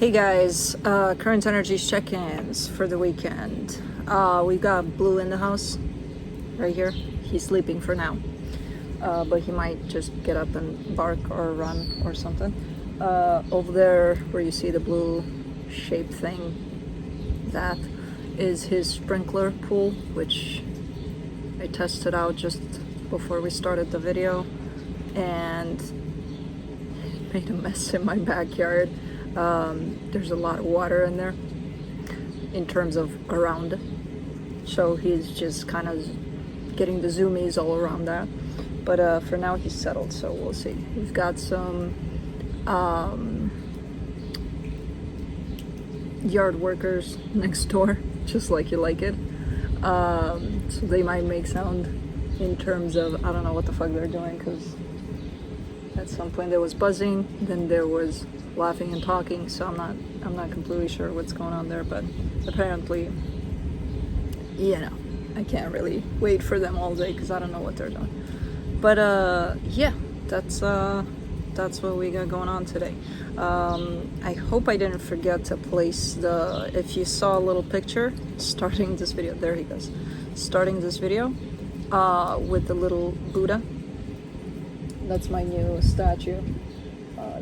Hey guys, current energies check-ins for the weekend. We've got Blue in the house, right here. He's sleeping for now, but he might just get up and bark or run or something. Over there, where you see the blue shaped thing, that is his sprinkler pool, which I tested out just before we started the video, and it made a mess in my backyard. There's a lot of water in there in terms of around, so he's just kind of getting the zoomies all around that, but for now he's settled, so we'll see. We've got some yard workers next door, just like you like it, so they might make sound in terms of, I don't know what the fuck they're doing, because at some point there was buzzing, then there was laughing and talking, so I'm not completely sure what's going on there, but apparently, you know, I can't really wait for them all day because I don't know what they're doing. But yeah, that's what we got going on today. I hope I didn't forget to place the, if you saw a little picture starting this video, there he goes, starting this video with the little Buddha. That's my new statue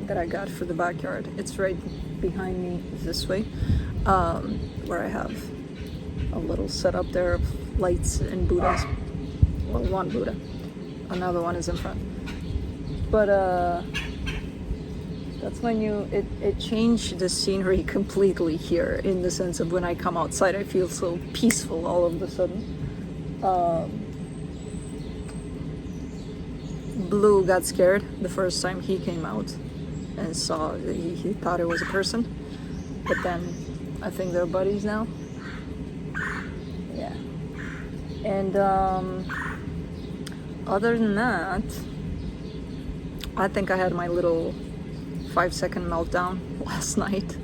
that I got for the backyard. It's right behind me this way, where I have a little setup there of lights and Buddhas. Well, one Buddha, another one is in front. But that's my new, it changed the scenery completely here, in the sense of when I come outside I feel so peaceful all of a sudden. Blue got scared the first time he came out and saw, he thought it was a person, but then I think they're buddies now. Yeah. And other than that, I think I had my little 5-second meltdown last night.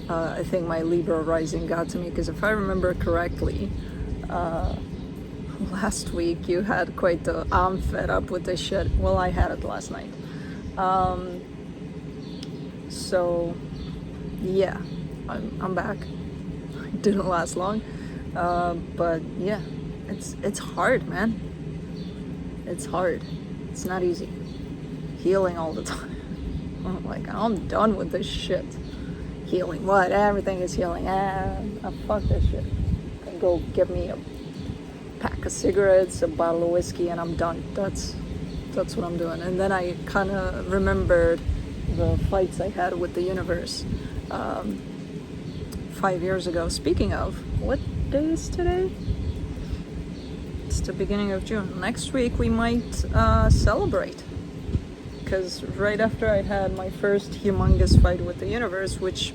I think my Libra rising got to me, because if I remember correctly, last week you had quite the I'm fed up with this shit. Well, I had it last night. So yeah, I'm back. It didn't last long, but yeah, it's hard, man. It's hard. It's not easy. Healing all the time. I'm like, I'm done with this shit. Healing what? Everything is healing. Fuck this shit. I can go get me a pack of cigarettes, a bottle of whiskey, and I'm done. That's what I'm doing. And then I kind of remembered the fights I had with the universe 5 years ago. Speaking of, what day is today? It's the beginning of June. Next week we might celebrate, because right after I had my first humongous fight with the universe, which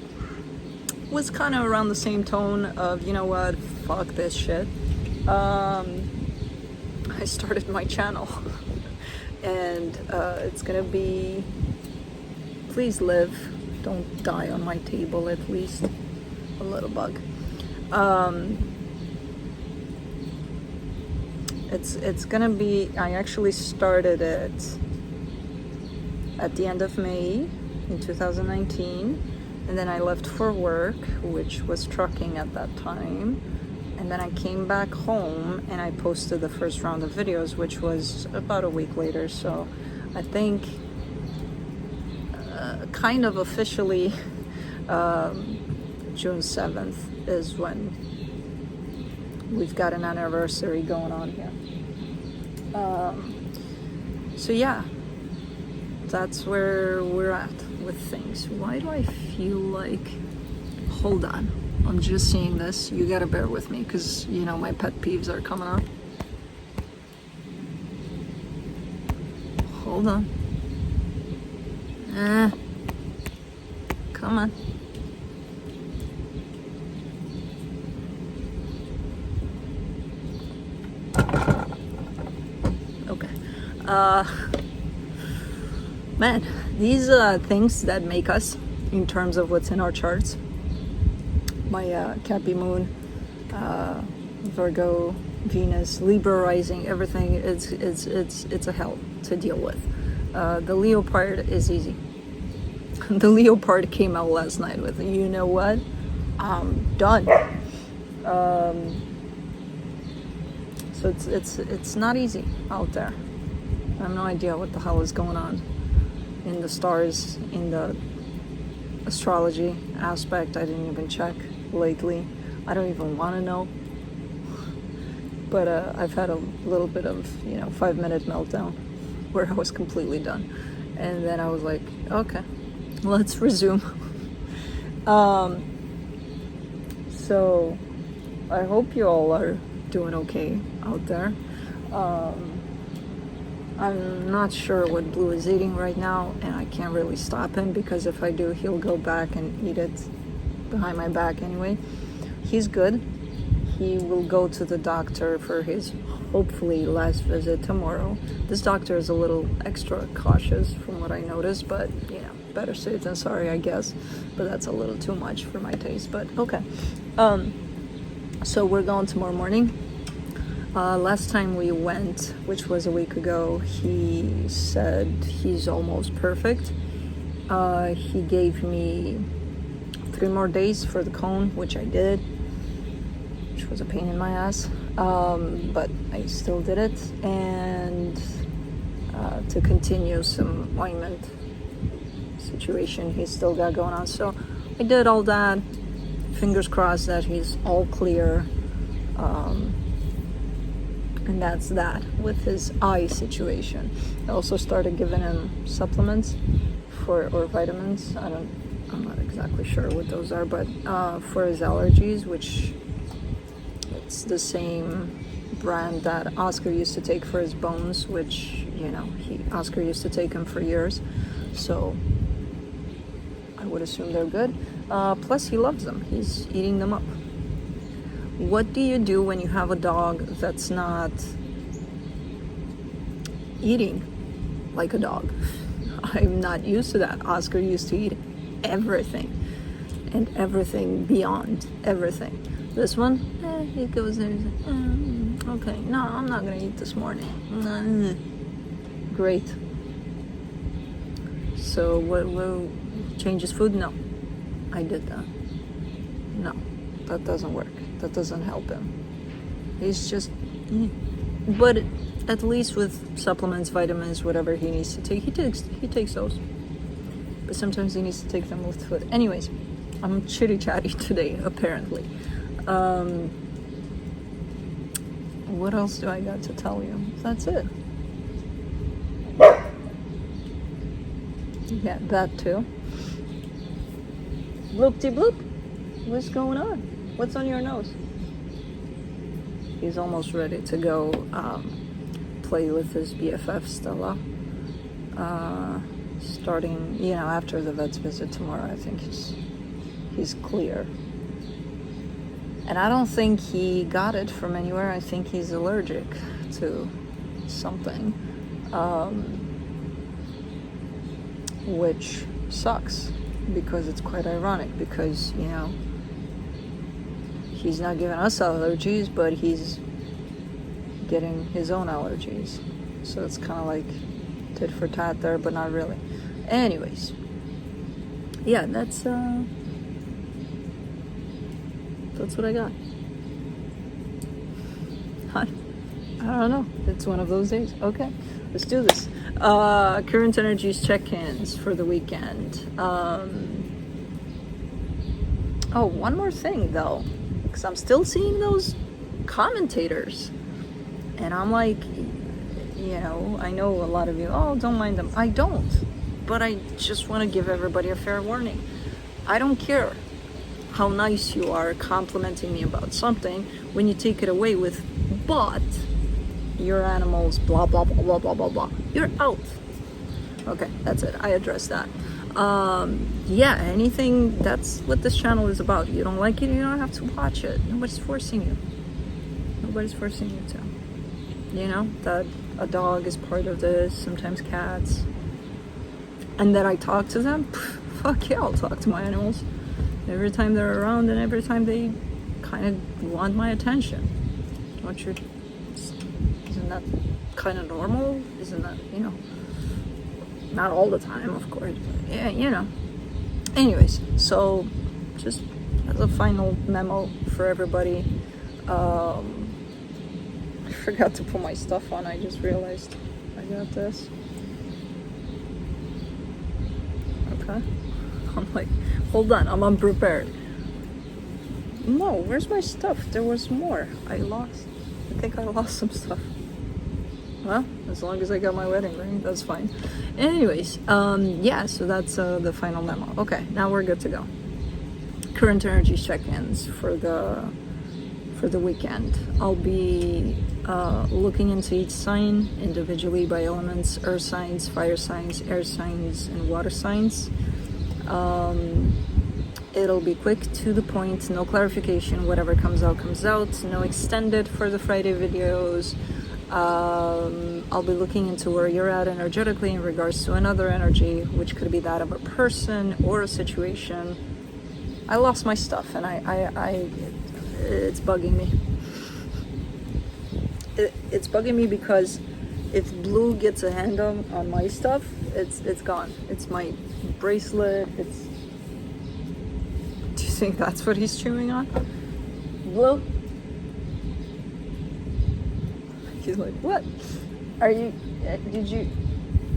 was kind of around the same tone of, you know what, fuck this shit, I started my channel. And it's gonna be, please live, don't die on my table, at least a little bug. It's gonna be, I actually started it at the end of May in 2019, and then I left for work, which was trucking at that time, and then I came back home and I posted the first round of videos, which was about a week later. So I think kind of officially June 7th is when we've got an anniversary going on here. So yeah, that's where we're at with things. Why do I feel like, hold on, I'm just seeing this, you gotta bear with me, because you know my pet peeves are coming up. Hold on. Come on. Okay. Man, these things that make us, in terms of what's in our charts, my Cappy Moon, Virgo, Venus, Libra rising, everything, it's a hell to deal with. The Leo part is easy. the leopard came out last night with, you know what, I'm done. So it's not easy out there. I have no idea what the hell is going on in the stars, in the astrology aspect. I didn't even check lately. I don't even want to know. But I've had a little bit of, 5-minute meltdown where I was completely done. And then I was like, okay, let's resume. So I hope you all are doing okay out there. I'm not sure what Blue is eating right now, and I can't really stop him, because if I do, he'll go back and eat it behind my back anyway. He's good. He will go to the doctor for his hopefully last visit tomorrow. This doctor is a little extra cautious from what I noticed, but better safe than sorry, I guess. But that's a little too much for my taste, but okay. So we're going tomorrow morning. Last time we went, which was a week ago, he said he's almost perfect. He gave me 3 more days for the cone, which I did, which was a pain in my ass, but I still did it, and to continue some ointment situation he's still got going on. So I did all that. Fingers crossed that he's all clear. And that's that with his eye situation. I also started giving him supplements or vitamins. I'm not exactly sure what those are, but for his allergies, which it's the same brand that Oscar used to take for his bones, which Oscar used to take them for years. So I would assume they're good. Plus he loves them. He's eating them up. What do you do when you have a dog that's not eating like a dog? I'm not used to that. Oscar used to eat everything, and everything beyond everything. This one, he goes there, okay, no, I'm not gonna eat this morning. Great. So what change his food? No, I did that. No, that doesn't work. That doesn't help him. He's just, but at least with supplements, vitamins, whatever he needs to take, he takes those. But sometimes he needs to take them with food. Anyways, I'm chitty chatty today, apparently. What else do I got to tell you? That's it. Yeah, that too. Bloop-de-bloop. What's going on? What's on your nose? He's almost ready to go play with his BFF, Stella. Starting, after the vet's visit tomorrow, I think he's clear. And I don't think he got it from anywhere. I think he's allergic to something, which sucks, because it's quite ironic, because, he's not giving us allergies, but he's getting his own allergies. So it's kind of like tit for tat there, but not really. Anyways, yeah, that's what I got. I don't know. It's one of those days. Okay, let's do this. Current energies check-ins for the weekend. Oh, one more thing though, because I'm still seeing those commentators, and I'm like, I know a lot of you, don't mind them. I don't, but I just want to give everybody a fair warning. I don't care how nice you are complimenting me about something when you take it away with, but your animals, blah, blah, blah, blah, blah, blah, blah. You're out. Okay, that's it. I addressed that. Yeah, anything, that's what this channel is about. You don't like it, you don't have to watch it. Nobody's forcing you. Nobody's forcing you to. That a dog is part of this, sometimes cats. And that I talk to them? Fuck yeah, I'll talk to my animals. Every time they're around and every time they kind of want my attention. Isn't that kind of normal? Isn't that, not all the time, of course, but yeah, Anyways, so just as a final memo for everybody, I forgot to put my stuff on. I just realized I got this. Okay. I'm like, hold on, I'm unprepared. No, where's my stuff? There was more. I think I lost some stuff. Well, as long as I got my wedding ring, that's fine. Anyways, yeah, so that's the final memo. Okay, now we're good to go. Current energy check-ins for the weekend. I'll be looking into each sign individually by elements: earth signs, fire signs, air signs, and water signs. It'll be quick, to the point, no clarification. Whatever comes out, comes out. No extended for the Friday videos. I'll be looking into where you're at energetically in regards to another energy, which could be that of a person or a situation. I lost my stuff, and it's bugging me. It's bugging me because if Blue gets a hand on my stuff, it's gone. It's my bracelet. Do you think that's what he's chewing on? Blue? He's like, what? Did you?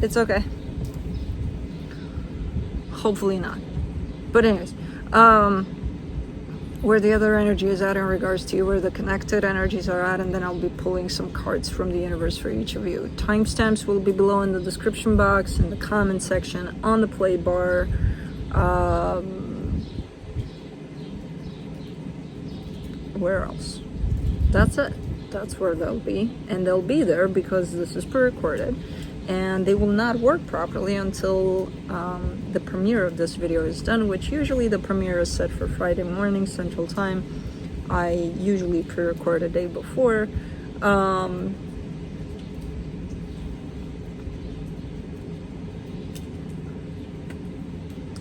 It's okay. Hopefully not. But anyways, where the other energy is at in regards to you, where the connected energies are at, and then I'll be pulling some cards from the universe for each of you. Timestamps will be below in the description box, in the comment section, on the play bar. Where else? That's it. That's where they'll be, and they'll be there because this is pre-recorded, and they will not work properly until the premiere of this video is done, which usually the premiere is set for Friday morning Central Time. I usually pre-record a day before.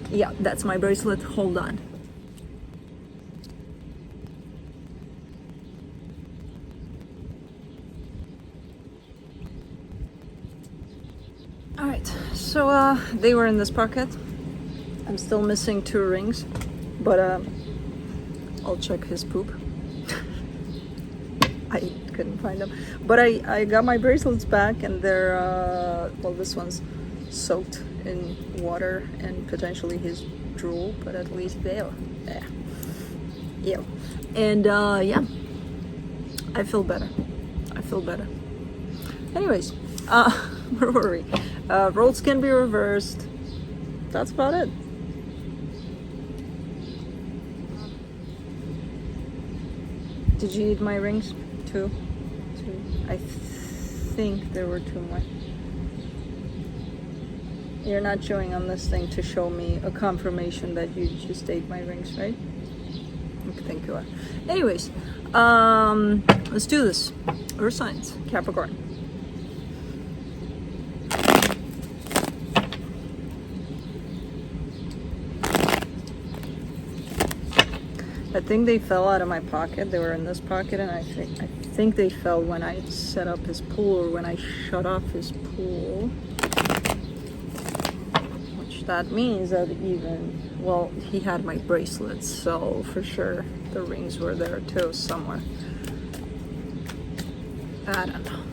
Yeah, that's my bracelet. Hold on. Alright, so they were in this pocket. I'm still missing 2 rings, but I'll check his poop. I couldn't find them. But I got my bracelets back, and they're, well, this one's soaked in water and potentially his drool, but at least they're there. Yeah. And yeah, I feel better. Anyways, where were we? Roles can be reversed. That's about it. Did you eat my rings? 2? I think there were 2 more. You're not showing on this thing to show me a confirmation that you just ate my rings, right? I think you are. Anyways, let's do this. Earth signs, Capricorn. I think they fell out of my pocket. They were in this pocket, and I think they fell when I set up his pool, or when I shut off his pool. Which that means that even, well, he had my bracelets, so for sure the rings were there too somewhere. I don't know.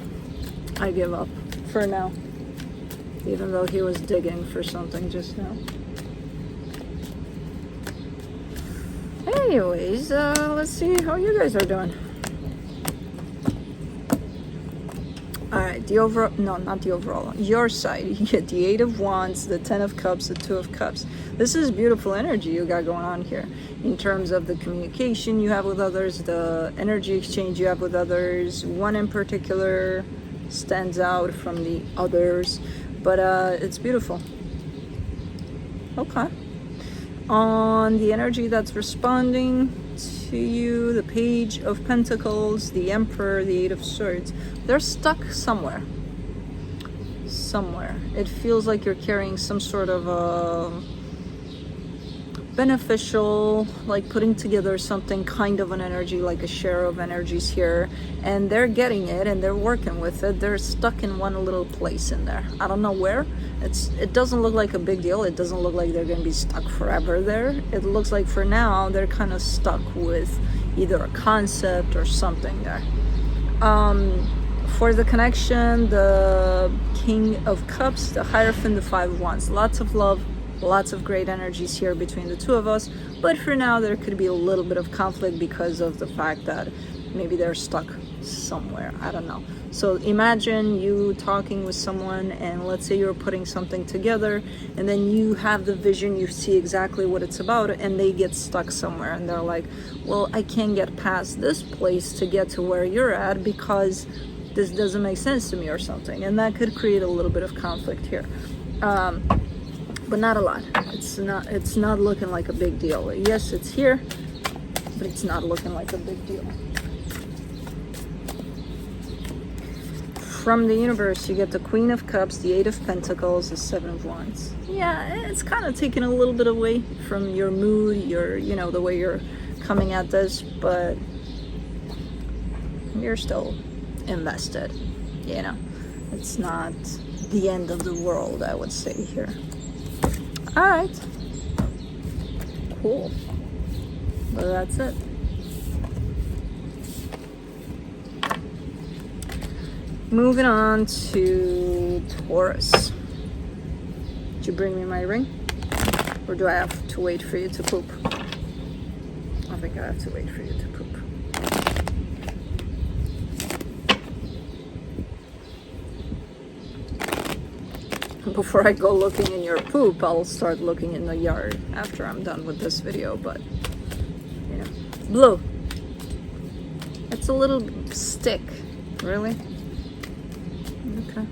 I give up for now, even though he was digging for something just now. Anyways, let's see how you guys are doing. Alright, the overall, no, not the overall, your side, you get the 8 of Wands, the 10 of Cups, the 2 of Cups. This is beautiful energy you got going on here in terms of the communication you have with others, the energy exchange you have with others. One in particular stands out from the others, but it's beautiful. Okay. On the energy that's responding to you, the Page of Pentacles, the Emperor, the 8 of Swords, they're stuck somewhere. It feels like you're carrying some sort of beneficial, like putting together something kind of an energy, like a share of energies here, and they're getting it and they're working with it. They're stuck in one little place in there. I don't know where. It doesn't look like a big deal. It doesn't look like they're going to be stuck forever there. It looks like for now they're kind of stuck with either a concept or something there. For the connection, the King of Cups, the Hierophant, the Five of Wands. Lots of love, lots of great energies here between the two of us, but for now there could be a little bit of conflict because of the fact that maybe they're stuck somewhere. I don't know. So imagine you talking with someone, and let's say you're putting something together, and then you have the vision, you see exactly what it's about, and they get stuck somewhere, and they're like, well, I can't get past this place to get to where you're at because this doesn't make sense to me or something, and that could create a little bit of conflict here. But not a lot. It's not looking like a big deal. Yes, it's here, but it's not looking like a big deal. From the universe, you get the Queen of Cups, the Eight of Pentacles, the Seven of Wands. Yeah, it's kind of taking a little bit away from your mood, your, you know, the way you're coming at this, but you're still invested, you know. It's not the end of the world, I would say here. All right, cool. Well, that's it. Moving on to Taurus. Did you bring me my ring? Or do I have to wait for you to poop? I think I have to wait for you to poop. Before I go looking in your poop, I'll start looking in the yard after I'm done with this video, but, you know. Blue. It's a little stick. Really? Okay.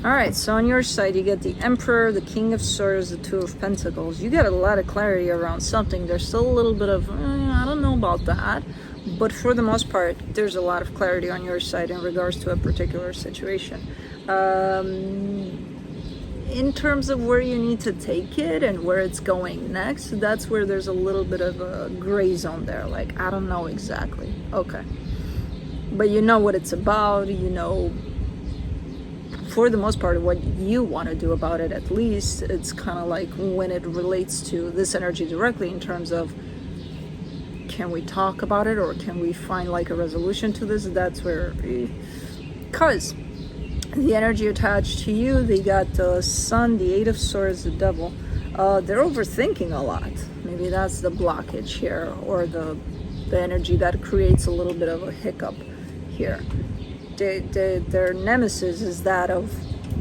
Alright, so on your side you get the Emperor, the King of Swords, the Two of Pentacles. You get a lot of clarity around something. There's still a little bit of, I don't know about that. But for the most part, there's a lot of clarity on your side in regards to a particular situation. In terms of where you need to take it and where it's going next, that's where there's a little bit of a gray zone there. Like, I don't know exactly. Okay. But you know what it's about, you know, for the most part, what you want to do about it. At least it's kind of like when it relates to this energy directly, in terms of, can we talk about it or can we find like a resolution to this? That's where, because the energy attached to you, they got the Sun, the Eight of Swords, the Devil. They're overthinking a lot. Maybe that's the blockage here, or the energy that creates a little bit of a hiccup here. Their nemesis is that of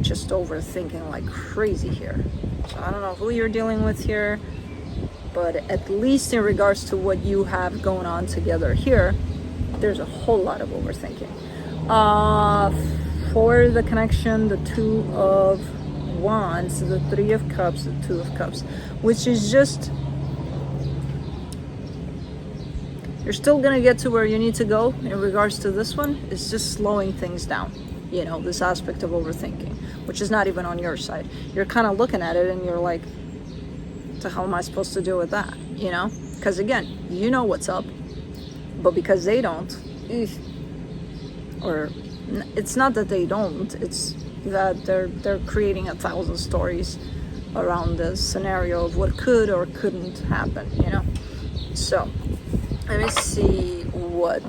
just overthinking like crazy here. So I don't know who you're dealing with here, but at least in regards to what you have going on together here, there's a whole lot of overthinking. For the connection, the Two of Wands, the Three of Cups, the Two of Cups, which is just, you're still gonna get to where you need to go in regards to this one. It's just slowing things down, you know, this aspect of overthinking, which is not even on your side. You're kind of looking at it and you're like, what the hell am I supposed to do with that, you know? Because again, you know what's up, but because they don't, or it's not that they don't, it's that they're creating 1,000 stories around this scenario of what could or couldn't happen, you know? So let me see what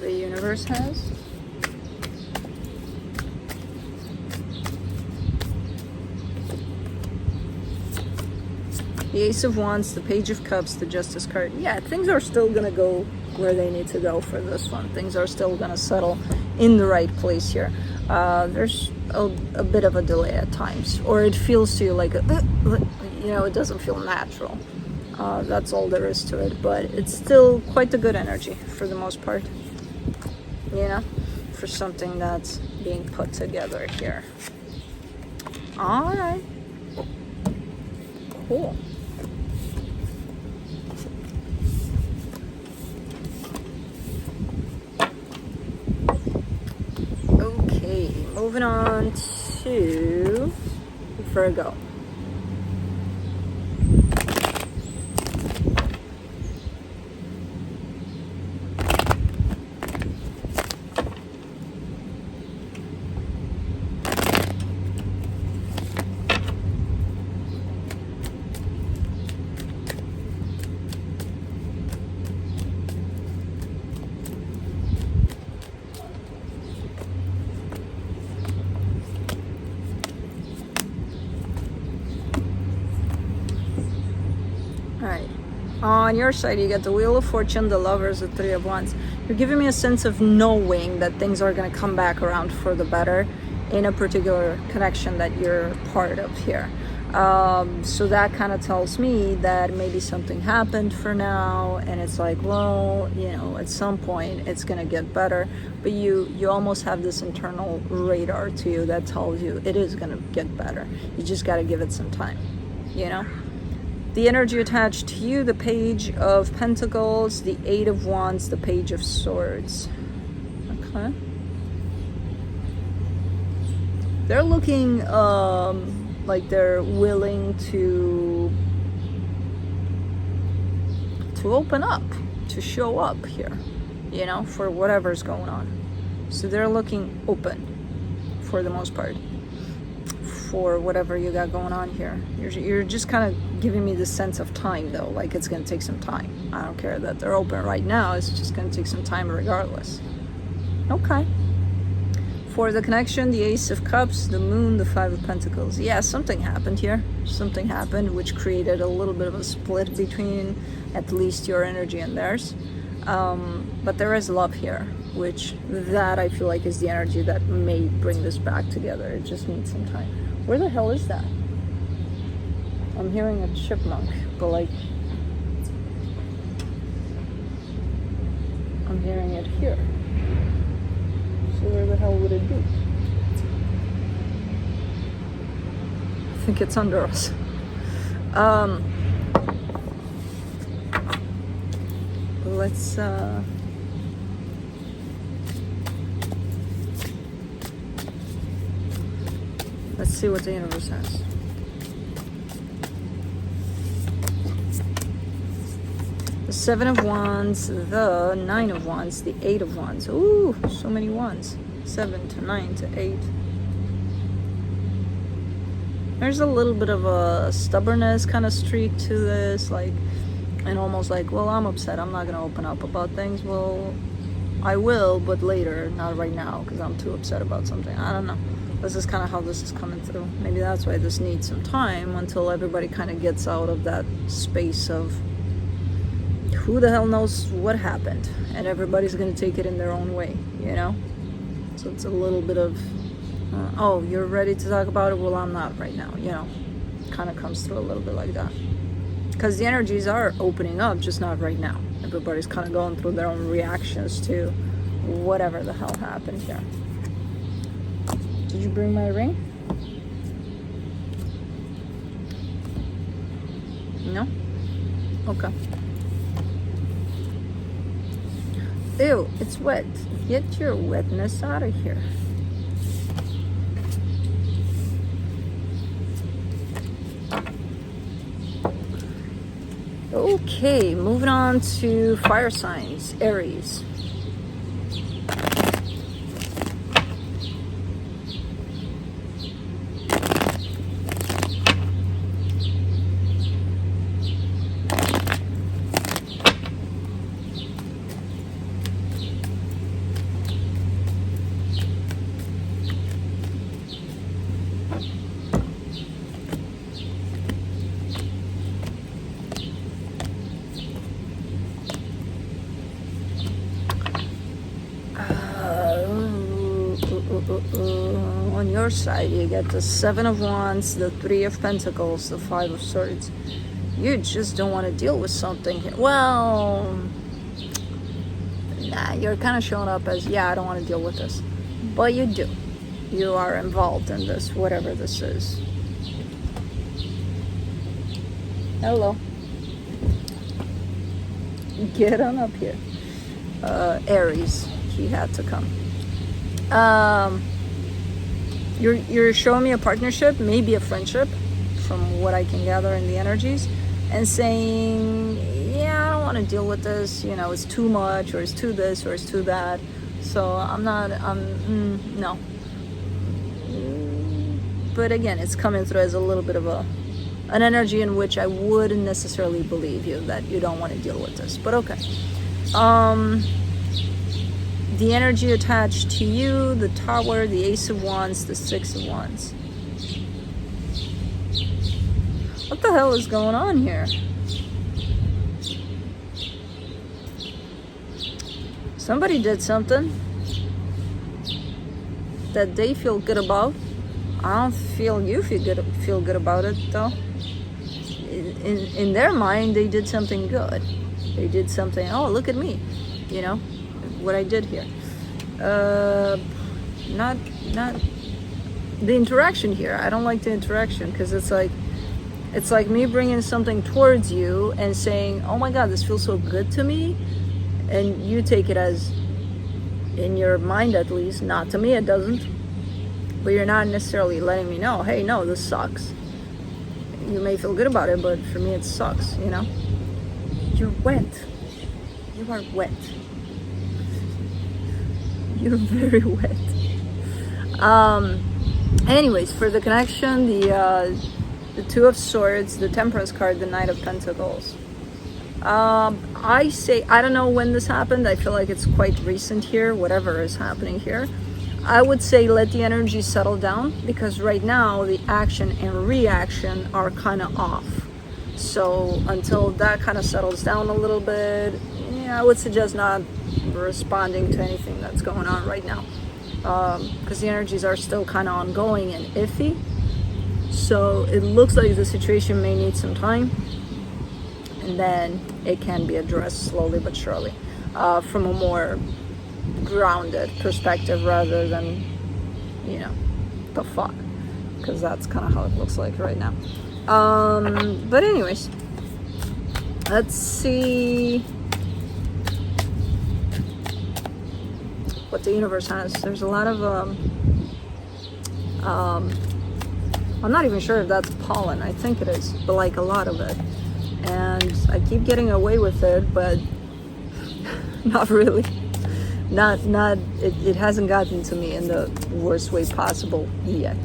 the universe has. The Ace of Wands, the Page of Cups, the Justice card. Yeah, things are still gonna go where they need to go for this one. Things are still gonna settle in the right place here. There's a bit of a delay at times, or it feels to you like, you know, it doesn't feel natural. That's all there is to it, but it's still quite a good energy for the most part, you know, for something that's being put together here. All right, cool. moving on to Virgo. Alright, on your side you get the Wheel of Fortune, the Lovers, the Three of Wands. You're giving me a sense of knowing that things are going to come back around for the better in a particular connection that you're part of here. So that kind of tells me that maybe something happened for now, and it's like, well, you know, at some point it's going to get better, but you almost have this internal radar to you that tells you it is going to get better. You just got to give it some time, you know? The energy attached to you, the Page of Pentacles, the Eight of Wands, the Page of Swords. Okay. They're looking like they're willing to open up, to show up here, you know, for whatever's going on. So they're looking open for the most part, for whatever you got going on here. You're just kind of giving me the sense of time though, like it's gonna take some time. I don't care that they're open right now, it's just gonna take some time regardless. Okay. For the connection, the Ace of Cups, the Moon, the Five of Pentacles. Yeah, something happened here. Something happened which created a little bit of a split between at least your energy and theirs. But there is love here, which that I feel like is the energy that may bring this back together. It just needs some time. Where the hell is that? I'm hearing a chipmunk, but like I'm hearing it here. So where the hell would it be? I think it's under us. Let's see what the universe has. The Seven of Wands, the Nine of Wands, the Eight of Wands. Ooh, so many wands. 7 to 9 to 8. There's a little bit of a stubbornness kind of streak to this, like, and almost like, well, I'm upset, I'm not gonna open up about things. Well, I will, but later, not right now, because I'm too upset about something. I don't know. This is kind of how this is coming through. Maybe that's why this needs some time until everybody kind of gets out of that space of who the hell knows what happened, and everybody's gonna take it in their own way, you know? So it's a little bit of, oh, you're ready to talk about it? Well, I'm not right now, you know? Kind of comes through a little bit like that. Because the energies are opening up, just not right now. Everybody's kind of going through their own reactions to whatever the hell happened here. Did you bring my ring? No? Okay. Ew, it's wet. Get your wetness out of here. Okay, moving on to fire signs, Aries. On your side, you get the Seven of Wands, the Three of Pentacles, the Five of Swords. You just don't want to deal with something here. Well, nah, you're kind of showing up as, yeah, I don't want to deal with this. But you do. You are involved in this, whatever this is. Hello. Get on up here. Aries, he had to come. you're showing me a partnership, maybe a friendship, from what I can gather in the energies, and saying, yeah, I don't want to deal with this, you know, it's too much, or it's too this, or it's too that, so no. But again, it's coming through as a little bit of an energy in which I wouldn't necessarily believe you, that you don't want to deal with this, but okay. The energy attached to you, the Tower, the Ace of Wands, the Six of Wands. What the hell is going on here? Somebody did something that they feel good about. I don't feel you feel good about it though. In their mind, they did something good. They did something, oh, look at me, you know, what I did here. Not the interaction here. I don't like the interaction, because it's like me bringing something towards you and saying, oh my God, this feels so good to me. And you take it as, in your mind at least, not to me it doesn't. But you're not necessarily letting me know, hey, no, this sucks. You may feel good about it, but for me it sucks, you know? You're wet. You are wet. You're very wet. Anyways, for the connection, the Two of Swords, the Temperance card, the Knight of Pentacles. I say, I don't know when this happened. I feel like it's quite recent here, whatever is happening here. I would say let the energy settle down, because right now the action and reaction are kind of off. So until that kind of settles down a little bit, yeah, I would suggest not responding to anything that's going on right now, because the energies are still kind of ongoing and iffy. So it looks like the situation may need some time, and then it can be addressed slowly but surely, from a more grounded perspective, rather than, you know, the fuck, because that's kind of how it looks like right now. But anyways, let's see what the universe has. There's a lot of I'm not even sure if that's pollen. I think it is, but like a lot of it, and I keep getting away with it, but not really. It hasn't gotten to me in the worst way possible yet.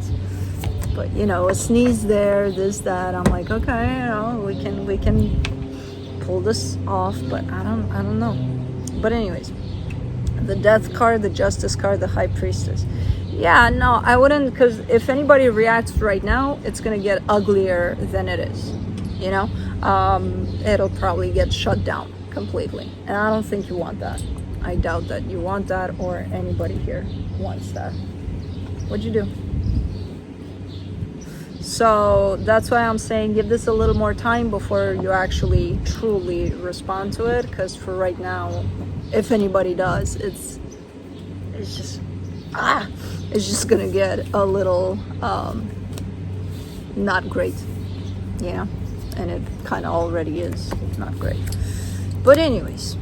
But you know, a sneeze there, this, that, I'm like, okay, you know, we can pull this off, but I don't know. But anyways, the Death card, the Justice card, the High Priestess. Yeah, no, I wouldn't, because if anybody reacts right now, it's gonna get uglier than it is, you know. It'll probably get shut down completely, and I don't think you want that. I doubt that you want that, or anybody here wants that. What'd you do? So that's why I'm saying give this a little more time before you actually truly respond to it, because for right now, if anybody does, it's just gonna get a little not great, you know, and it kind of already is not great. But anyways,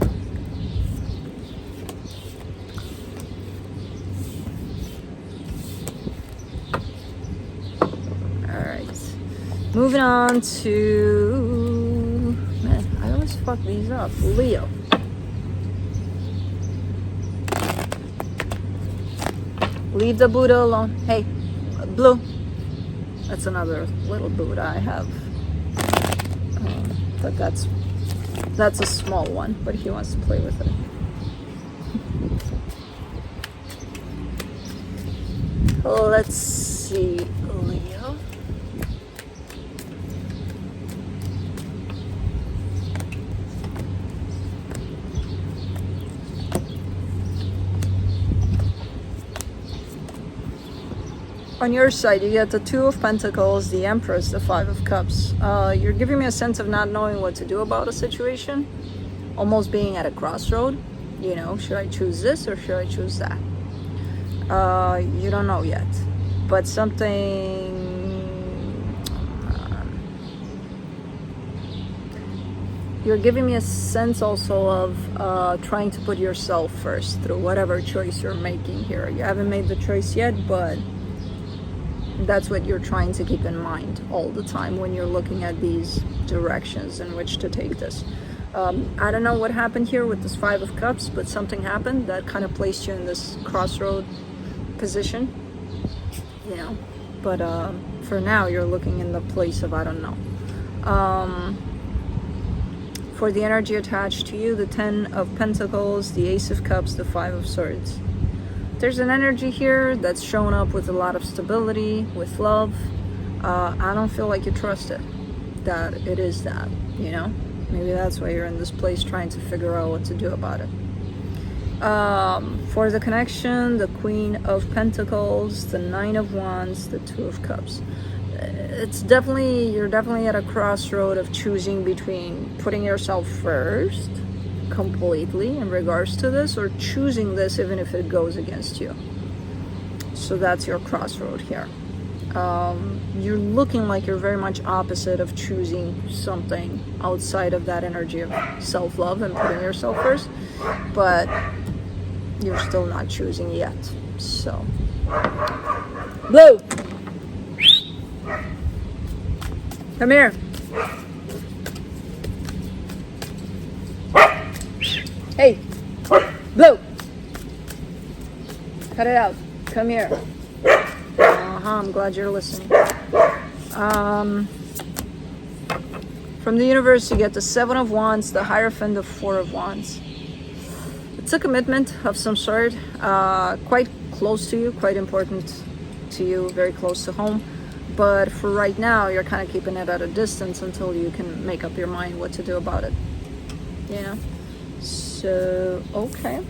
moving on to, man, I always fuck these up. Leo. Leave the Buddha alone. Hey, Blue. That's another little Buddha I have. But that's a small one, but he wants to play with it. Let's see, Leo. On your side, you get the Two of Pentacles, the Empress, the Five of Cups. You're giving me a sense of not knowing what to do about a situation, almost being at a crossroad. You know, should I choose this or should I choose that? You don't know yet, but something... you're giving me a sense also of trying to put yourself first through whatever choice you're making here. You haven't made the choice yet, but That's what you're trying to keep in mind all the time when you're looking at these directions in which to take this. I don't know what happened here with this Five of Cups, but something happened that kind of placed you in this crossroad position, you know. But for now, you're looking in the place of, I don't know. For the energy attached to you, the Ten of Pentacles, the Ace of Cups, the Five of Swords. There's an energy here that's shown up with a lot of stability, with love. I don't feel like you trust it, that it is that, you know? Maybe that's why you're in this place trying to figure out what to do about it. For the connection, the Queen of Pentacles, the Nine of Wands, the Two of Cups. It's definitely, you're definitely at a crossroad of choosing between putting yourself first completely in regards to this, or choosing this even if it goes against you. So that's your crossroad here. You're looking like you're very much opposite of choosing something outside of that energy of self-love and putting yourself first, but you're still not choosing yet. So Blue, come here. Hey, Blue, cut it out. Come here. I'm glad you're listening. From the universe, you get the Seven of Wands, the Hierophant, the Four of Wands. It's a commitment of some sort, quite close to you, quite important to you, very close to home. But for right now, you're kind of keeping it at a distance until you can make up your mind what to do about it. You know? So, okay.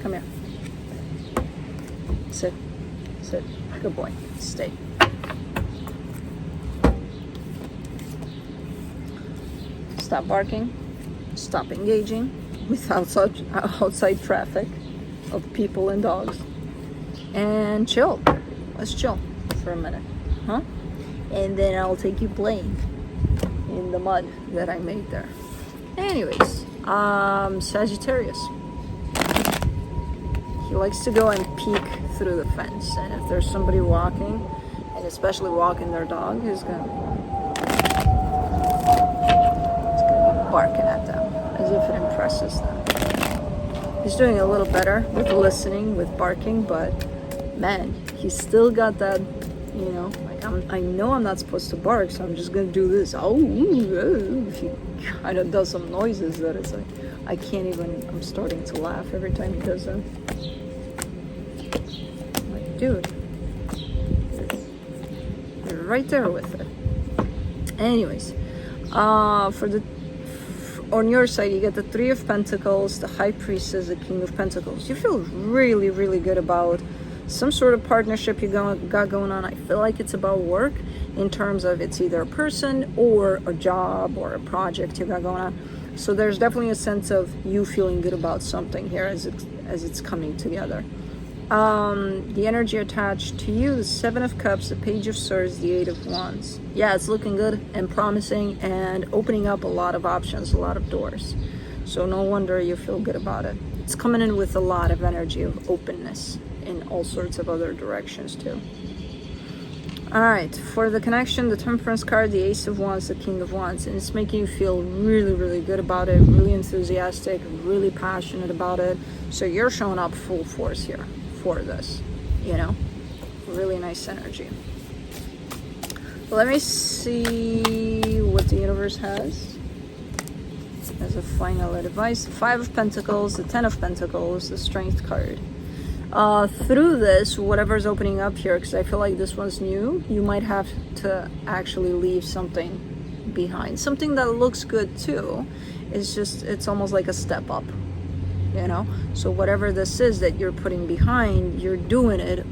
Come here. Sit. Sit. Good boy. Stay. Stop barking. Stop engaging with outside traffic of people and dogs. And chill. Let's chill for a minute. Huh? And then I'll take you playing in the mud that I made there. Anyways, Sagittarius. He likes to go and peek through the fence, and if there's somebody walking, and especially walking their dog, he's gonna be barking at them as if it impresses them. He's doing a little better with listening, with barking, but man, he's still got that, you know, like I know I'm not supposed to bark, so I'm just gonna do this. Oh, he kind of does some noises that it's like I can't even. I'm starting to laugh every time he does that. Like, dude, you're right there with it. Anyways, on your side, you get the Three of Pentacles, the High Priestess, the King of Pentacles. You feel really, really good about some sort of partnership you got going on. I feel like it's about work in terms of it's either a person or a job or a project you got going on. So there's definitely a sense of you feeling good about something here as it's coming together. The energy attached to you, the Seven of Cups, the Page of Swords, the Eight of Wands. Yeah, it's looking good and promising and opening up a lot of options, a lot of doors. So no wonder you feel good about it. It's coming in with a lot of energy of openness in all sorts of other directions too. All right, for the connection, the Temperance card, the Ace of Wands, the King of Wands, and it's making you feel really, really good about it, really enthusiastic, really passionate about it. So you're showing up full force here for this, you know, really nice energy. Let me see what the universe has as a final advice. The Five of Pentacles, the Ten of Pentacles, the Strength card. Through this, whatever's opening up here, because I feel like this one's new, you might have to actually leave something behind. Something that looks good too. It's almost like a step up, you know? So whatever this is that you're putting behind, you're doing it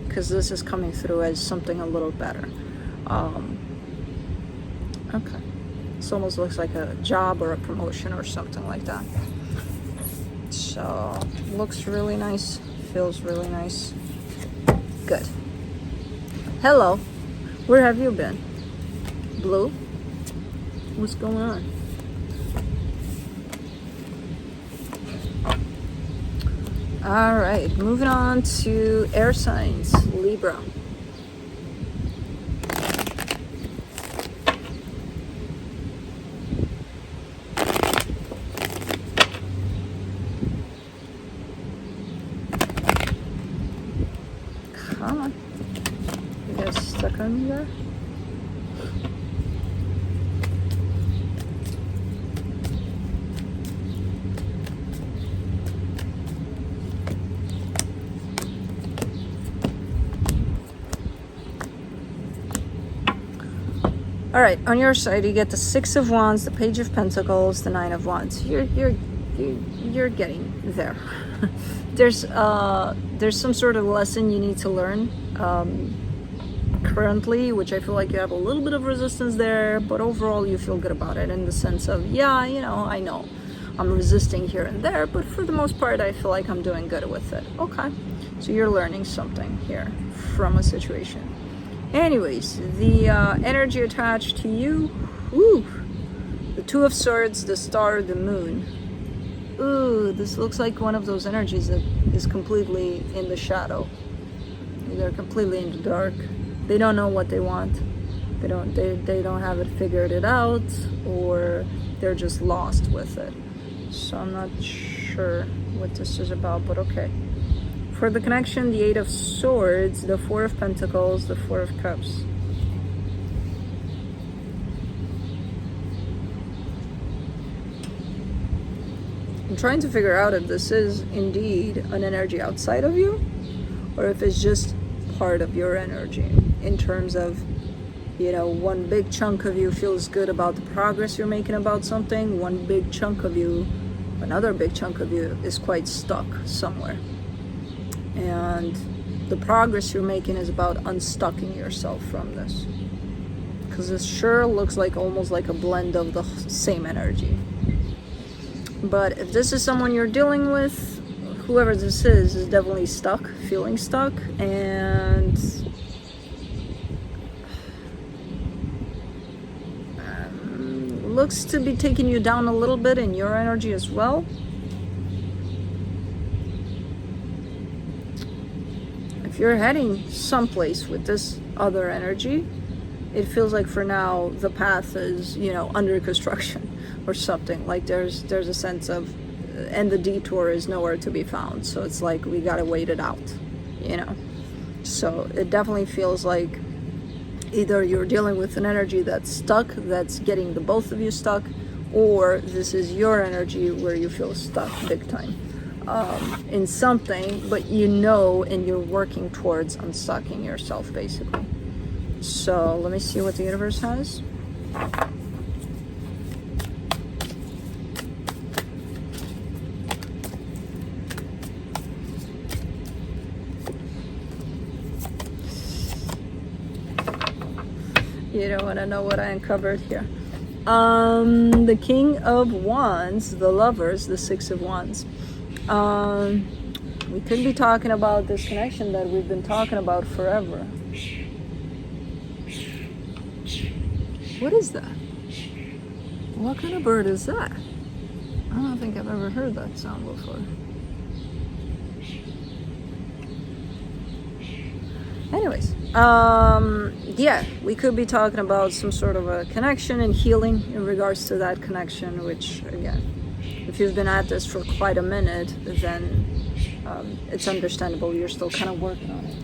because this is coming through as something a little better. Okay. This almost looks like a job or a promotion or something like that. So, looks really nice. Feels really nice. Good. Hello. Where have you been? Blue? What's going on? All right, moving on to air signs, Libra. Come on. You guys stuck on me there? All right, on your side, you get the Six of Wands, the Page of Pentacles, the Nine of Wands. You're getting there. There's some sort of lesson you need to learn currently, which I feel like you have a little bit of resistance there, but overall you feel good about it in the sense of, yeah, you know, I know I'm resisting here and there, but for the most part, I feel like I'm doing good with it. Okay, so you're learning something here from a situation. Anyways, the energy attached to you, ooh, the Two of Swords, the Star, the Moon. Ooh, this looks like one of those energies that is completely in the shadow. They're completely in the dark. They don't know what they want. They don't have it figured it out, or they're just lost with it. So I'm not sure what this is about, but okay. For the connection, the Eight of Swords, the Four of Pentacles, the Four of Cups. I'm trying to figure out if this is indeed an energy outside of you, or if it's just part of your energy in terms of, you know, one big chunk of you feels good about the progress you're making about something, one big chunk of you, another big chunk of you is quite stuck somewhere. And the progress you're making is about unstucking yourself from this. Because this sure looks like almost like a blend of the same energy. But if this is someone you're dealing with, whoever this is definitely stuck, feeling stuck, and looks to be taking you down a little bit in your energy as well. If you're heading someplace with this other energy, it feels like for now the path is, you know, under construction or something. Like there's a sense of, and the detour is nowhere to be found. So it's like we gotta wait it out, you know. So it definitely feels like either you're dealing with an energy that's stuck, that's getting the both of you stuck, or this is your energy where you feel stuck big time in something, but you know, and you're working towards unstucking yourself basically. So let me see what the universe has. You don't want to know what I uncovered here. The King of Wands, the Lovers, the Six of Wands. We could be talking about this connection that we've been talking about forever. What is that? What kind of bird is that? I don't think I've ever heard that sound before. Anyways, yeah, we could be talking about some sort of a connection and healing in regards to that connection, which, again, if you've been at this for quite a minute, then it's understandable you're still kind of working on it.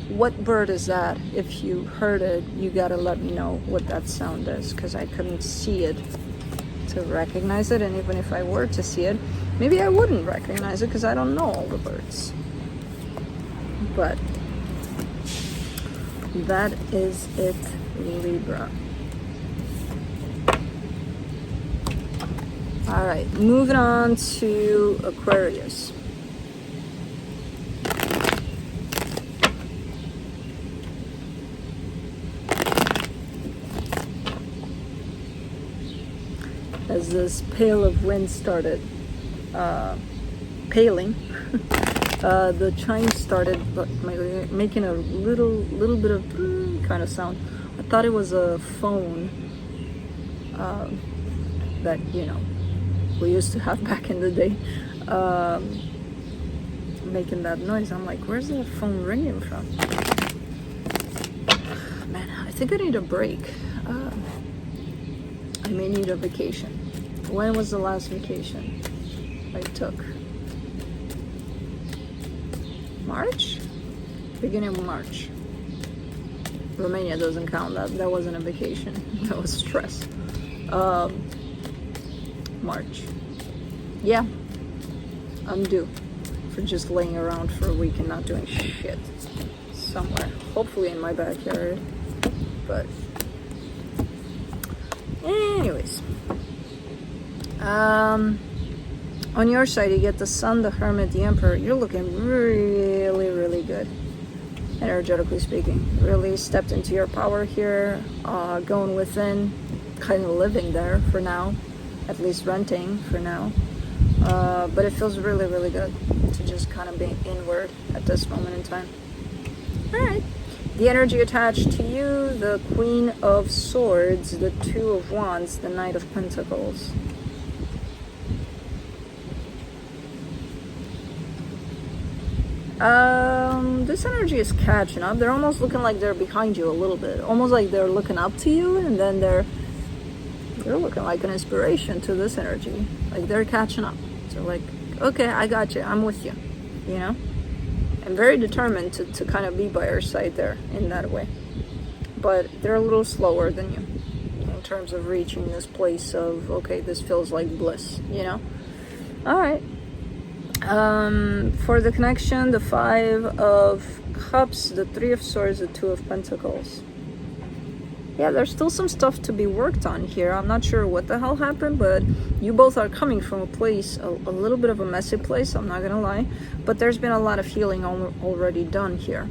What bird is that? If you heard it, you gotta let me know what that sound is, because I couldn't see it to recognize it, and even if I were to see it, maybe I wouldn't recognize it because I don't know all the birds. But that is it, Libra. All right, moving on to Aquarius. As this pail of wind started paling, the chimes started making a little bit of kind of sound. I thought it was a phone that, you know, we used to have back in the day. making that noise. I'm like, where's that phone ringing from? Man, I think I need a break. I may need a vacation. When was the last vacation I took? March? Beginning of March. Romania doesn't count. That wasn't a vacation. That was stress. March. Yeah, I'm due for just laying around for a week and not doing shit somewhere. Hopefully in my backyard. But anyways, on your side you get the Sun, the Hermit, the Emperor. You're looking really, really good, energetically speaking. Really stepped into your power here, going within, kind of living there for now, at least renting for now. But it feels really, really good to just kind of be inward at this moment in time. All right. The energy attached to you, the Queen of Swords, the Two of Wands, the Knight of Pentacles. This energy is catching up. They're almost looking like they're behind you a little bit. Almost like they're looking up to you, and then they're looking like an inspiration to this energy. Like they're catching up. So like, okay, I got you. I'm with you. You know? I'm very determined to kind of be by your side there in that way. But they're a little slower than you in terms of reaching this place of, okay, this feels like bliss, you know? All right. For the connection, the Five of Cups, the Three of Swords, the Two of Pentacles. Yeah, there's still some stuff to be worked on here. I'm not sure what the hell happened, but you both are coming from a place, a little bit of a messy place, I'm not gonna lie. But there's been a lot of healing already done here.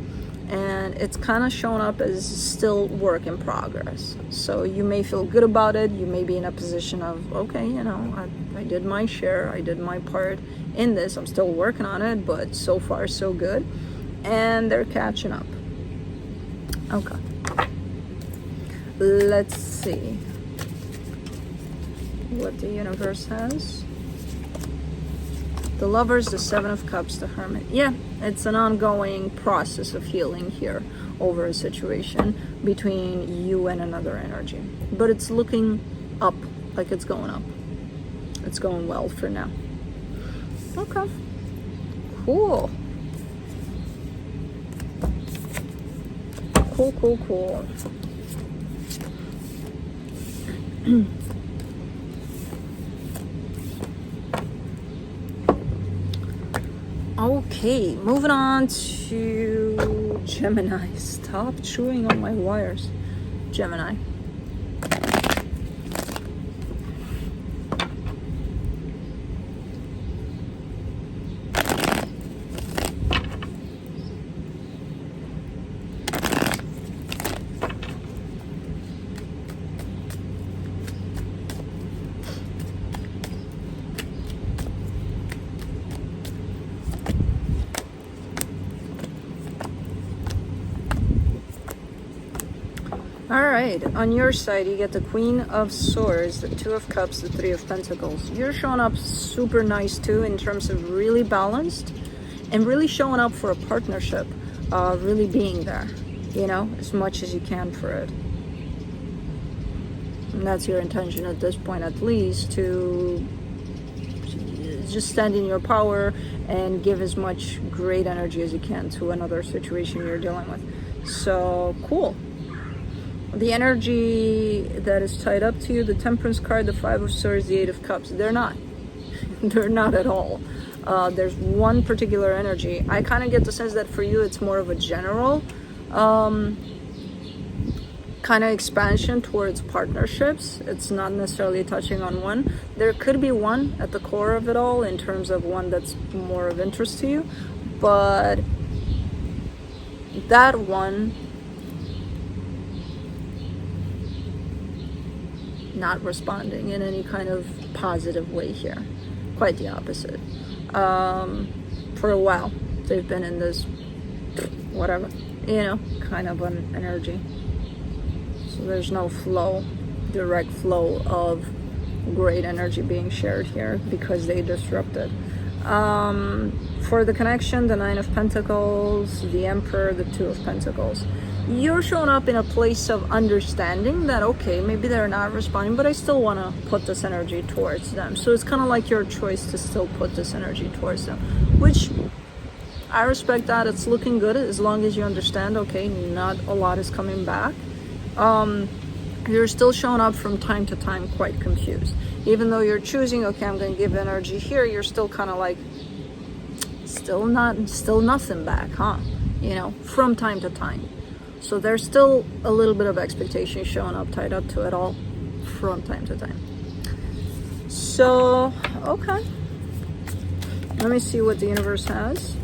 And it's kind of shown up as still work in progress. So you may feel good about it. You may be in a position of, okay, you know, I did my share. I did my part in this. I'm still working on it, but so far so good. And they're catching up. Okay. Let's see what the universe has. The Lovers, the Seven of Cups, the Hermit. Yeah, it's an ongoing process of healing here over a situation between you and another energy. But it's looking up, like it's going up. It's going well for now. Okay. Cool. Cool, cool, cool. Okay, moving on to Gemini. Stop chewing on my wires. Gemini. Alright, on your side you get the Queen of Swords, the Two of Cups, the Three of Pentacles. You're showing up super nice too in terms of really balanced and really showing up for a partnership, really being there, you know, as much as you can for it. And that's your intention at this point, at least, to just stand in your power and give as much great energy as you can to another situation you're dealing with. So, cool. The energy that is tied up to you, the Temperance card, the Five of Swords, the Eight of Cups, they're not. They're not at all. There's one particular energy. I kind of get the sense that for you it's more of a general kind of expansion towards partnerships. It's not necessarily touching on one. There could be one at the core of it all in terms of one that's more of interest to you. But that one, not responding in any kind of positive way here. Quite the opposite. For a while, they've been in this, whatever, you know, kind of an energy. So there's no flow, direct flow of great energy being shared here because they disrupted. For the connection, the Nine of Pentacles, the Emperor, the Two of Pentacles. You're showing up in a place of understanding that, okay, maybe they're not responding, but I still want to put this energy towards them. So it's kind of like your choice to still put this energy towards them, which I respect that. It's looking good as long as you understand, okay, not a lot is coming back. You're still showing up from time to time quite confused. Even though you're choosing, okay, I'm going to give energy here, you're still kind of like, still nothing back, huh? You know, from time to time. So there's still a little bit of expectation showing up, tied up to it all from time to time. So, okay. Let me see what the universe has.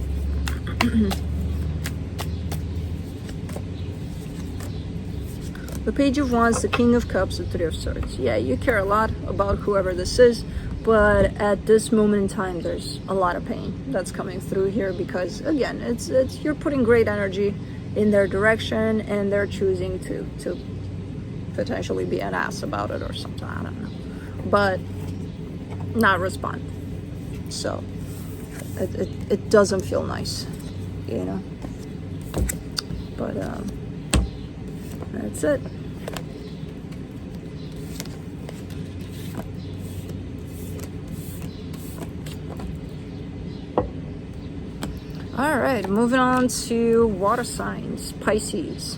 The Page of Wands, the King of Cups, the Three of Swords. Yeah, you care a lot about whoever this is, but at this moment in time, there's a lot of pain that's coming through here because, again, it's you're putting great energy in their direction and they're choosing to potentially be an ass about it or something, I don't know, but not respond. So it doesn't feel nice, you know, but that's it. All right, moving on to water signs, Pisces.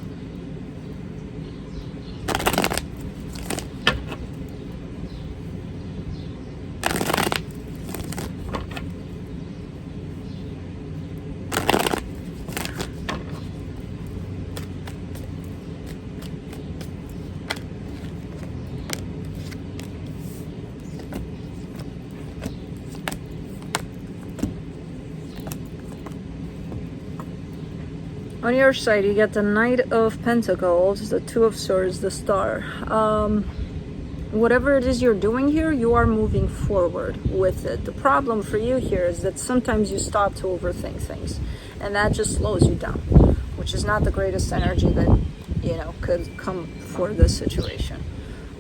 On your side, you get the Knight of Pentacles, the Two of Swords, the Star. Whatever it is you're doing here, you are moving forward with it. The problem for you here is that sometimes you stop to overthink things, and that just slows you down, which is not the greatest energy that, you know, could come for this situation.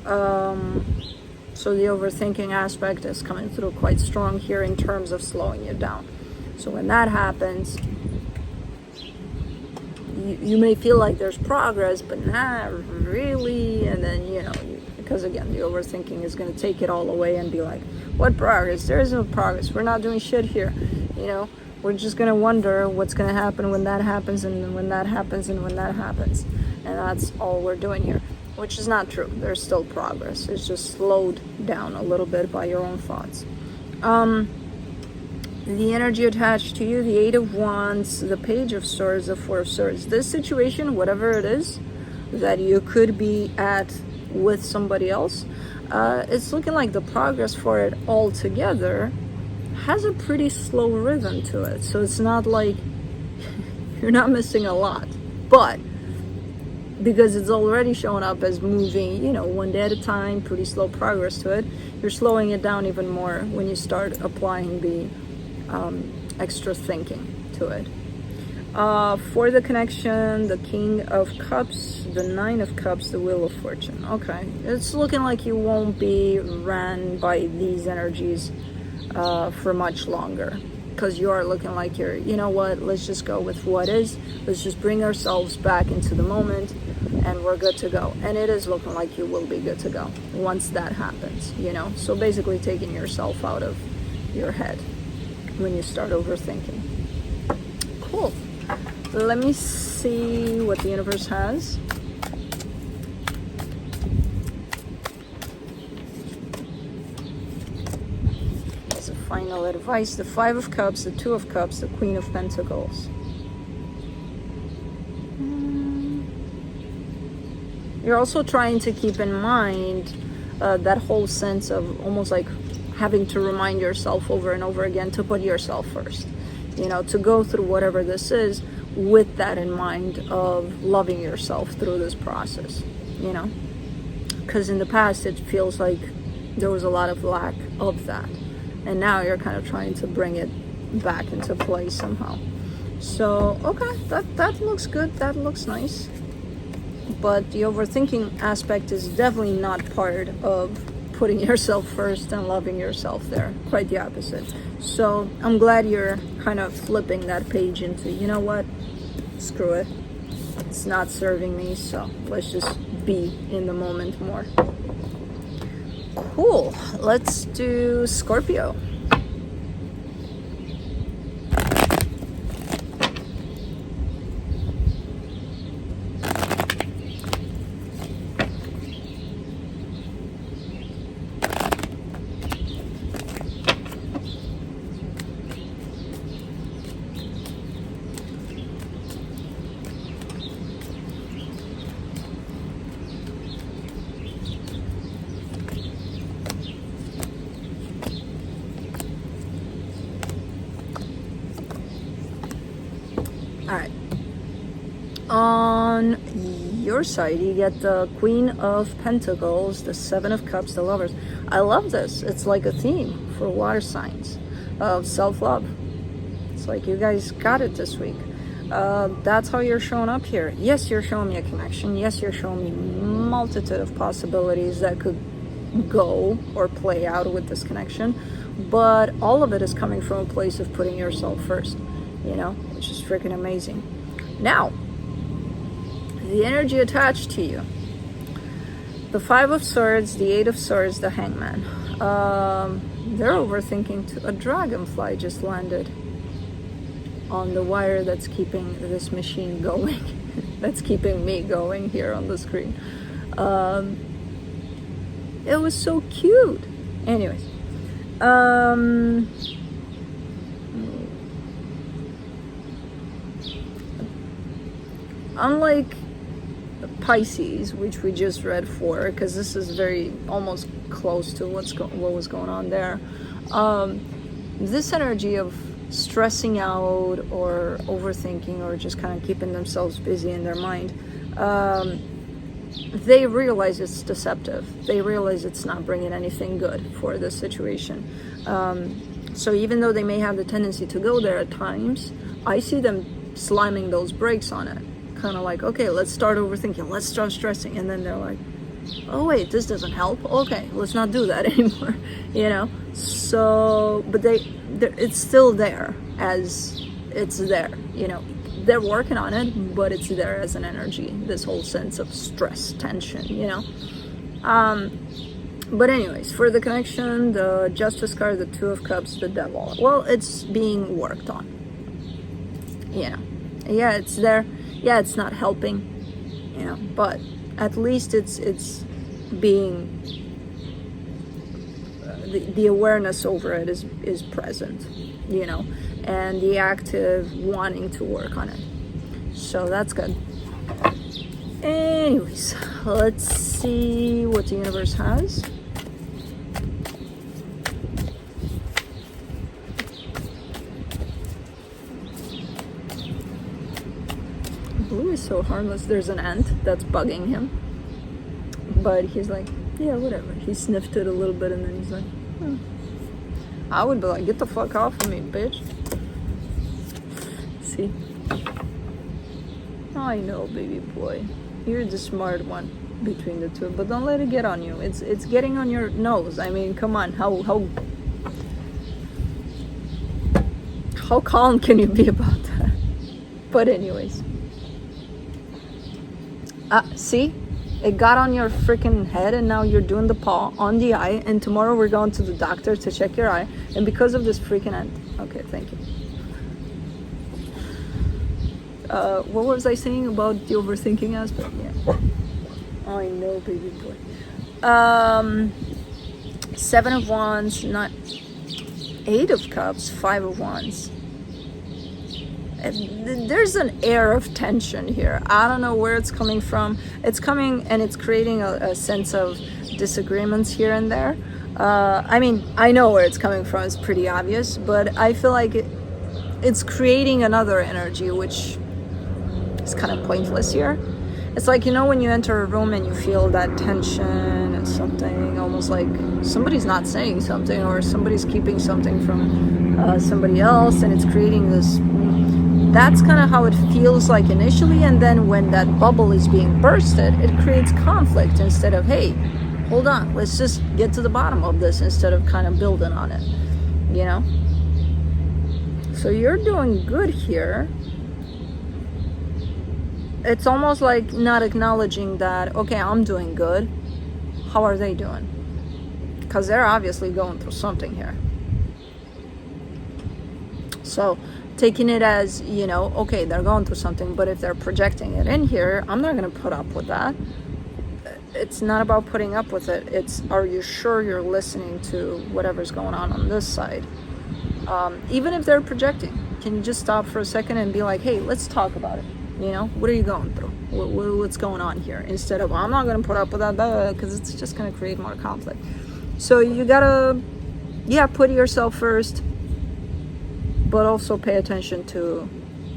So the overthinking aspect is coming through quite strong here in terms of slowing you down. So when that happens, you may feel like there's progress, but not really. And then, you know, because again, the overthinking is going to take it all away and be like, what progress? There is no progress. We're not doing shit here. You know, we're just going to wonder what's going to happen when that happens, and when that happens, and when that happens. And that's all we're doing here, which is not true. There's still progress. It's just slowed down a little bit by your own thoughts. The energy attached to you, the Eight of Wands, the Page of Swords, the Four of Swords. This situation, whatever it is that you could be at with somebody else, it's looking like the progress for it all together has a pretty slow rhythm to it. So it's not like you're not missing a lot, but because it's already showing up as moving, you know, one day at a time, pretty slow progress to it, you're slowing it down even more when you start applying the extra thinking to it. For the connection, the King of Cups, the Nine of Cups, the Wheel of Fortune. Okay, it's looking like you won't be ran by these energies for much longer, because you are looking like you're, you know what, let's just go with what is. Let's just bring ourselves back into the moment and we're good to go. And it is looking like you will be good to go once that happens, you know. So basically taking yourself out of your head when you start overthinking. Cool. Let me see what the universe has. As a final advice, the Five of Cups, the Two of Cups, the Queen of Pentacles. You're also trying to keep in mind that whole sense of almost like having to remind yourself over and over again to put yourself first, you know, to go through whatever this is with that in mind of loving yourself through this process, you know, because in the past it feels like there was a lot of lack of that, and now you're kind of trying to bring it back into play somehow. So okay, that looks good, that looks nice, but the overthinking aspect is definitely not part of putting yourself first and loving yourself there. Quite the opposite. So I'm glad you're kind of flipping that page into, you know what, screw it, it's not serving me, so let's just be in the moment more. Cool. Let's do Scorpio. All right. On your side, you get the Queen of Pentacles, the Seven of Cups, the Lovers. I love this. It's like a theme for water signs of self-love. It's like you guys got it this week. That's how you're showing up here. Yes, you're showing me a connection. Yes, you're showing me multitude of possibilities that could go or play out with this connection. But all of it is coming from a place of putting yourself first, you know, which is freaking amazing. Now, the energy attached to you. The Five of Swords, the Eight of Swords, the Hangman. They're overthinking too. A dragonfly just landed on the wire that's keeping this machine going. That's keeping me going here on the screen. It was so cute. Anyways. Unlike Pisces, which we just read for, because this is very almost close to what was going on there. This energy of stressing out or overthinking or just kind of keeping themselves busy in their mind, they realize it's deceptive. They realize it's not bringing anything good for this situation. So even though they may have the tendency to go there at times, I see them slamming those brakes on it. Kind of like, okay, let's start overthinking, let's start stressing, and then they're like, oh wait, this doesn't help, okay, let's not do that anymore, you know. So but it's still there, as it's there, you know, they're working on it, but it's there as an energy, this whole sense of stress, tension, you know. But anyways, for the connection, the Justice card, the Two of Cups, the Devil, well, it's being worked on, you know. Yeah, it's there. Yeah, it's not helping, you know, but at least it's being, the awareness over it is present, you know, and the active wanting to work on it. So that's good. Anyways, let's see what the universe has. Blue is so harmless. There's an ant that's bugging him, but he's like, yeah, whatever. He sniffed it a little bit and then he's like, I would be like, get the fuck off of me, bitch. See? I know, baby boy, you're the smart one between the two, but don't let it get on you. It's getting on your nose. I mean, come on, how calm can you be about that? But anyways, see, it got on your freaking head, and now you're doing the paw on the eye, and tomorrow we're going to the doctor to check your eye, and because of this freaking ant. Okay, thank you. What was I saying about the overthinking aspect? Yeah, I know, baby boy. Seven of Wands, not Eight of Cups, Five of Wands. There's an air of tension here. I don't know where it's coming from. It's coming and it's creating a sense of disagreements here and there. I mean, I know where it's coming from. It's pretty obvious, but I feel like it's creating another energy, which is kind of pointless here. It's like, you know, when you enter a room and you feel that tension and something, almost like somebody's not saying something or somebody's keeping something from somebody else, and it's creating this. That's kind of how it feels like initially, and then when that bubble is being bursted, it creates conflict instead of, hey, hold on, let's just get to the bottom of this instead of kind of building on it, you know? So you're doing good here. It's almost like not acknowledging that, okay, I'm doing good. How are they doing? Because they're obviously going through something here. So taking it as, you know, okay, they're going through something, but if they're projecting it in here, I'm not going to put up with that. It's not about putting up with it. It's, are you sure you're listening to whatever's going on this side? Even if they're projecting, can you just stop for a second and be like, hey, let's talk about it. You know, what are you going through? What's going on here? Instead of, I'm not going to put up with that, because it's just going to create more conflict. So you got to, yeah, put yourself first, but also pay attention to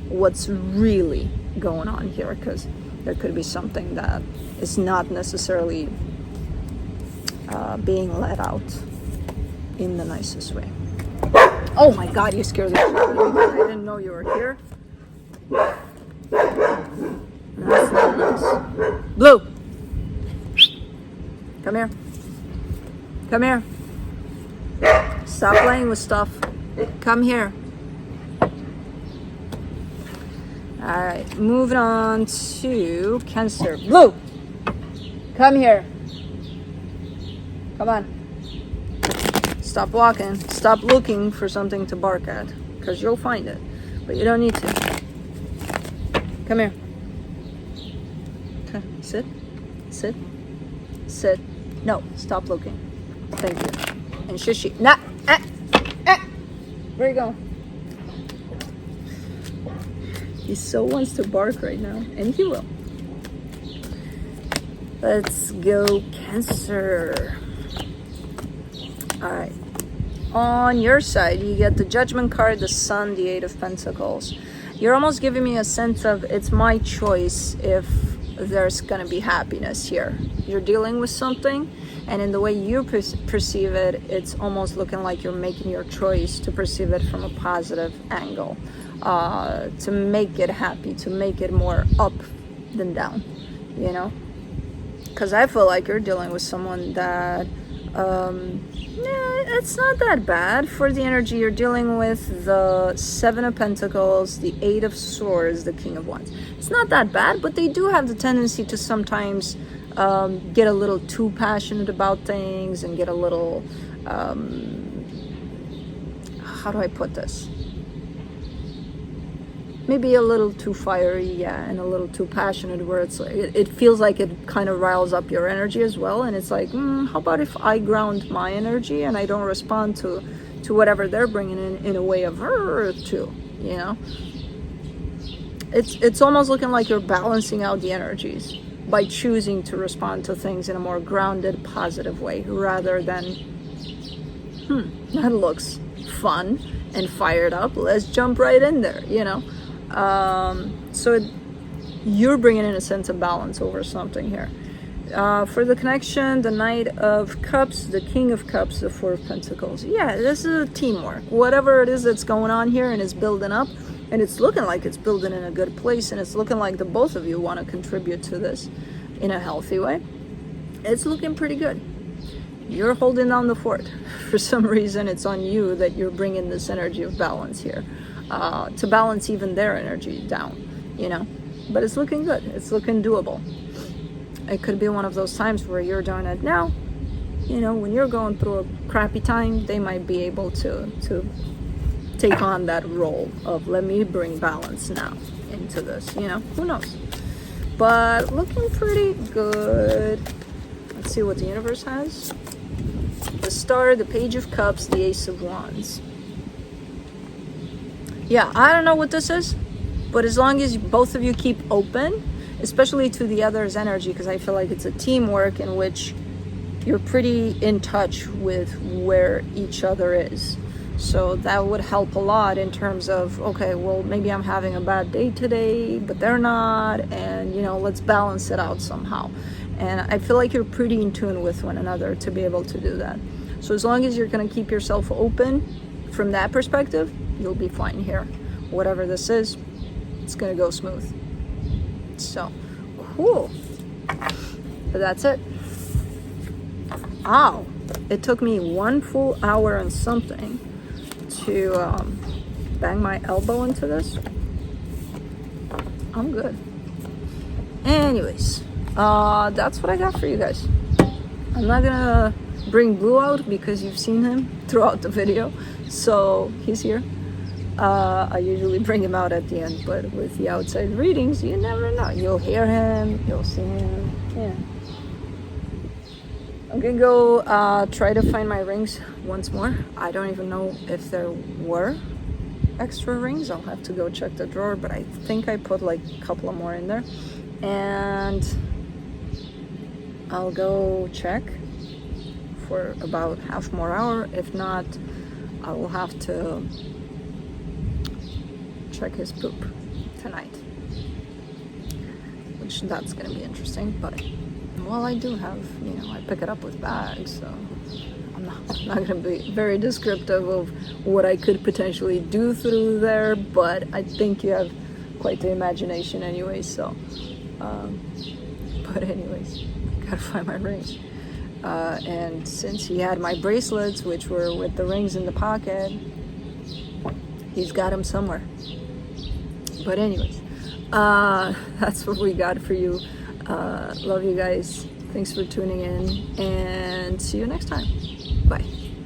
what's really going on here, because there could be something that is not necessarily being let out in the nicest way. Oh my God, you scared the shit out of me. I didn't know you were here. That's not nice. Blue! Come here. Come here. Stop playing with stuff. Come here. Alright, moving on to Cancer. Blue! Come here. Come on. Stop walking. Stop looking for something to bark at, because you'll find it, but you don't need to. Come here. Okay, sit. Sit. Sit. No, stop looking. Thank you. And shushi. Nah. Where you going? He so wants to bark right now, and he will. Let's go, Cancer. All right. On your side, you get the Judgment card, the Sun, the Eight of Pentacles. You're almost giving me a sense of, it's my choice if there's gonna be happiness here. You're dealing with something, and in the way you perceive it, it's almost looking like you're making your choice to perceive it from a positive angle, to make it happy, to make it more up than down, you know? Because I feel like you're dealing with someone that, it's not that bad for the energy you're dealing with. The Seven of Pentacles, the Eight of Swords, the King of Wands. It's not that bad, but they do have the tendency to sometimes get a little too passionate about things and get a little, how do I put this? Maybe a little too fiery, yeah, and a little too passionate, where it's like, it feels like it kind of riles up your energy as well, and it's like, how about if I ground my energy and I don't respond to whatever they're bringing in a way of too, you know? It's almost looking like you're balancing out the energies by choosing to respond to things in a more grounded, positive way, rather than, that looks fun and fired up, let's jump right in there, you know? So you're bringing in a sense of balance over something here. For the connection, the Knight of Cups, the King of Cups, the Four of Pentacles. Yeah, this is a teamwork. Whatever it is that's going on here and is building up, and it's looking like it's building in a good place, and it's looking like the both of you want to contribute to this in a healthy way. It's looking pretty good. You're holding down the fort. For some reason, it's on you that you're bringing this energy of balance here. To balance even their energy down, you know, but it's looking good. It's looking doable. It could be one of those times where you're doing it now, you know, when you're going through a crappy time, they might be able to take on that role of, let me bring balance now into this, you know, who knows, but looking pretty good. Let's see what the universe has. The Star, the Page of Cups, the Ace of Wands. Yeah, I don't know what this is, but as long as both of you keep open, especially to the other's energy, because I feel like it's a teamwork in which you're pretty in touch with where each other is. So that would help a lot in terms of, okay, well, maybe I'm having a bad day today, but they're not, and, you know, let's balance it out somehow. And I feel like you're pretty in tune with one another to be able to do that. So as long as you're going to keep yourself open from that perspective, you'll be fine here. Whatever this is, it's gonna go smooth. So cool. But that's it. Ow! It took me 1 full hour and something to bang my elbow into this. I'm good. Anyways, that's what I got for you guys. I'm not gonna bring Blue out because you've seen him throughout the video, so he's here. I usually bring him out at the end, but with the outside readings, you never know. You'll hear him, you'll see him. Yeah. I'm gonna go try to find my rings once more. I don't even know if there were extra rings. I'll have to go check the drawer, but I think I put like a couple of more in there. And I'll go check for about half more hour. If not, I will have to check his poop tonight, which that's gonna be interesting. But well, I do have, you know, I pick it up with bags, so I'm not gonna be very descriptive of what I could potentially do through there, but I think you have quite the imagination anyway, so but anyways, gotta find my rings. And since he had my bracelets, which were with the rings in the pocket, he's got them somewhere. But anyways, that's what we got for you. Love you guys. Thanks for tuning in, and see you next time. Bye.